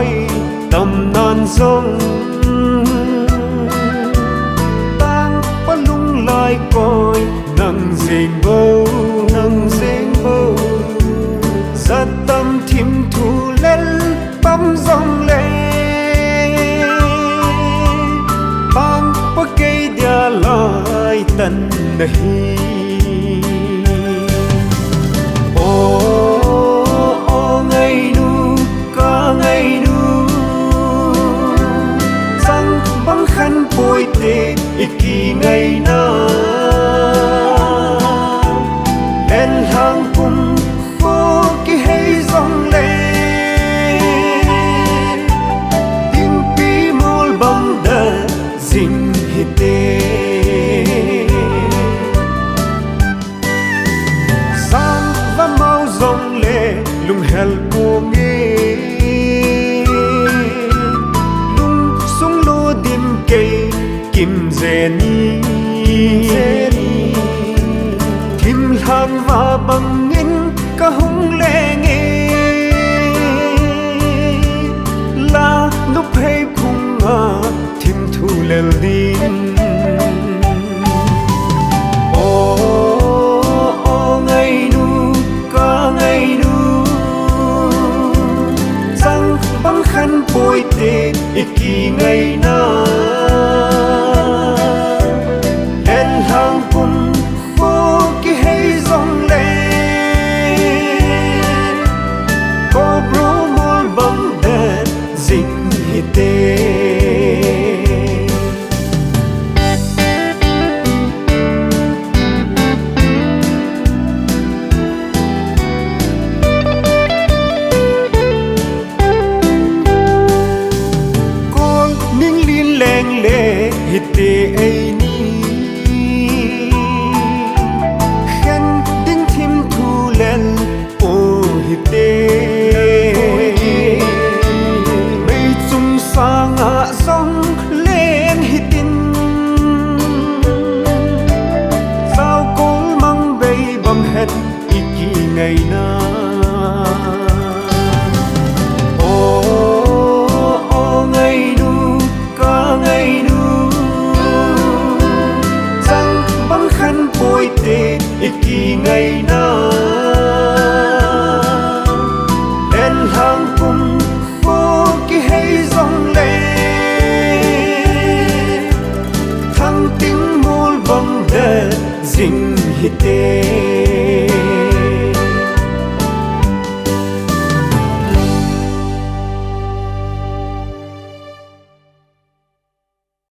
lai tâm nan sông tang pa lung lai coi nang dền bầu giật tâm thìm thu lên bấm dòng lệ bang pa cây dia lai tận nahi ô ngày nu ca ngày nu sang băng khăn bôi tê iki ngày na lên hàng cùng khô ki hay dòng lệ tim pi mol băng đờ dinh hite sang và mau dòng lệ lung hel cô nghe lung sung lô dim cây kim zeni thim lan và bằng in cả hung lệ nghe la núp hay khung à thim thu lel din ô ngày nu ca ngày nu sang băng khăn bôi tê iki ngày na lên hàng cùng khô ki hay dòng lệ có bro mol băng đen dinh hite hite ai ni khen đinh thim thu lên ô hite mây chung sa ngã sông lên hitin sao cối mang bay bầm hết iki ngày na ô ngày nu ca ngày nu khăn bôi tê iki ngày na lên hàng cùng khô ki hay dòng lệ thăng tiếng môi băng đê dinh hite